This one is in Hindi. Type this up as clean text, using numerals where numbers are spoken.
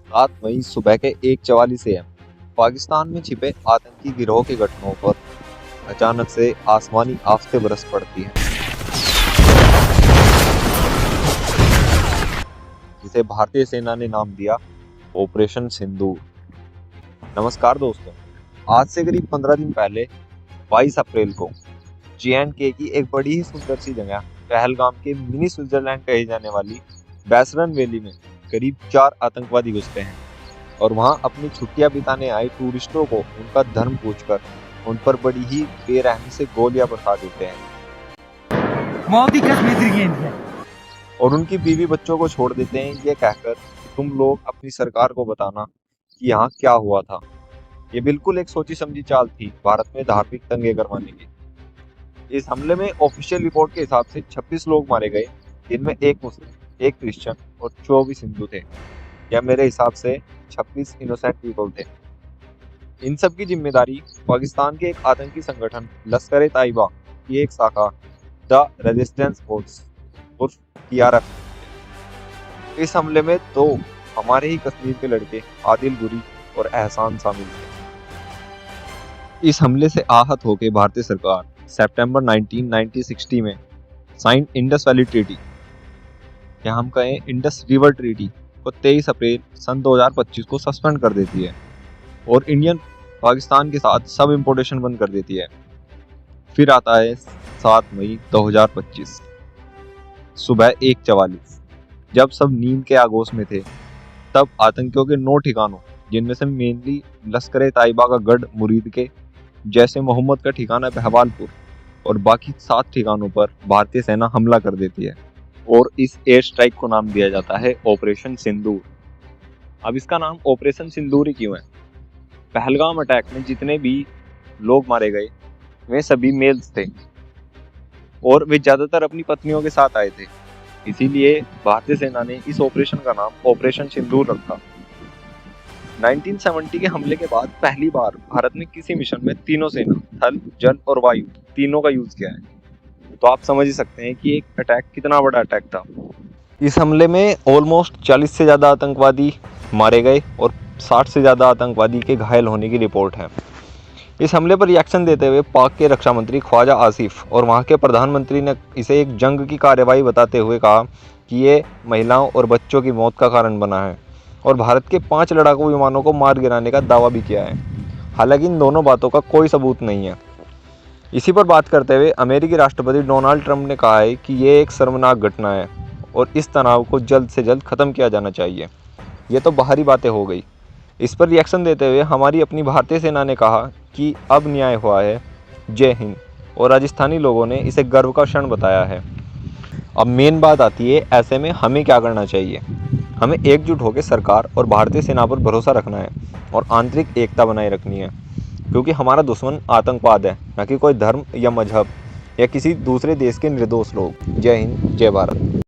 7 मई सुबह के 1:44 AM पाकिस्तान में छिपे आतंकी गिरोह के घटनाओं पर अचानक से आसमानी आफतें बरस पड़ती हैं, जिसे भारतीय सेना ने नाम दिया ऑपरेशन सिंदूर। नमस्कार दोस्तों, आज से करीब 15 दिन पहले 22 अप्रैल को J&K की एक बड़ी ही सुंदर सी जगह पहलगाम के मिनी स्विट्जरलैंड कही जाने वाली बैसरन वैली में करीब 4 आतंकवादी घुसते हैं और वहां अपनी छुट्टियां बिताने आए टूरिस्टों को उनका धर्म पूछकर उन पर बड़ी ही बेरहमी से गोलियां बरसा देते हैं और उनकी बीवी बच्चों को छोड़ देते हैं, ये कहकर कि तुम लोग अपनी सरकार को बताना कि यहाँ क्या हुआ था। ये बिल्कुल एक सोची समझी चाल थी भारत में धार्मिक दंगे करवाने की। इस हमले में ऑफिशियल रिपोर्ट के हिसाब से 26 लोग मारे गए, जिनमें एक मुस्लिम, एक क्रिश्चियन और 24 हिंदू थे, या मेरे हिसाब से 26 इनोसेंट पीपल थे। इन सब की जिम्मेदारी पाकिस्तान के एक आतंकी संगठन लश्कर-ए-तैयबा की एक शाखा द रेजिस्टेंस फोर्स उर्फ TRF। इस हमले में 2 हमारे ही कश्मीर के लड़के आदिल गुरी और एहसान शामिल थे। इस हमले से आहत होकर भारतीय सरकार सितंबर 1960 में साइन इंडस वैली ट्रीटी, या हम कहें इंडस रिवर ट्रीटी को 23 अप्रैल सन 2025 को सस्पेंड कर देती है और इंडियन पाकिस्तान के साथ सब इंपोर्टेशन बंद कर देती है। फिर आता है 7 मई 2025 सुबह 1:44, जब सब नींद के आगोश में थे, तब आतंकियों के 9 ठिकानों, जिनमें से मेनली लश्कर-ए-तैयबा का गढ़ मुरीद के, जैसे मोहम्मद का ठिकाना बहवालपुर और बाकी 7 ठिकानों पर भारतीय सेना हमला कर देती है और इस एयर स्ट्राइक को नाम दिया जाता है ऑपरेशन सिंदूर। अब इसका नाम ऑपरेशन सिंदूर ही क्यों है? पहलगाम अटैक में जितने भी लोग मारे गए वे सभी मेल्स थे और वे ज्यादातर अपनी पत्नियों के साथ आए थे, इसीलिए भारतीय सेना ने इस ऑपरेशन का नाम ऑपरेशन सिंदूर रखा। 1970 के हमले के बाद पहली बार भारत ने किसी मिशन में तीनों सेना, थल, जल और वायु, तीनों का यूज किया है। तो आप समझ ही सकते हैं कि एक अटैक कितना बड़ा अटैक था। इस हमले में ऑलमोस्ट 40 से ज़्यादा आतंकवादी मारे गए और 60 से ज़्यादा आतंकवादी के घायल होने की रिपोर्ट है। इस हमले पर रिएक्शन देते हुए पाक के रक्षा मंत्री ख्वाजा आसिफ और वहाँ के प्रधानमंत्री ने इसे एक जंग की कार्रवाई बताते हुए कहा कि ये महिलाओं और बच्चों की मौत का कारण बना है और भारत के 5 लड़ाकू विमानों को मार गिराने का दावा भी किया है। हालांकि इन दोनों बातों का कोई सबूत नहीं है। इसी पर बात करते हुए अमेरिकी राष्ट्रपति डोनाल्ड ट्रंप ने कहा है कि ये एक शर्मनाक घटना है और इस तनाव को जल्द से जल्द ख़त्म किया जाना चाहिए। ये तो बाहरी बातें हो गई। इस पर रिएक्शन देते हुए हमारी अपनी भारतीय सेना ने कहा कि अब न्याय हुआ है, जय हिंद, और राजस्थानी लोगों ने इसे गर्व का क्षण बताया है। अब मेन बात आती है, ऐसे में हमें क्या करना चाहिए? हमें एकजुट होकर सरकार और भारतीय सेना पर भरोसा रखना है और आंतरिक एकता बनाए रखनी है, क्योंकि हमारा दुश्मन आतंकवाद है, न कि कोई धर्म या मजहब या किसी दूसरे देश के निर्दोष लोग। जय हिंद, जय भारत।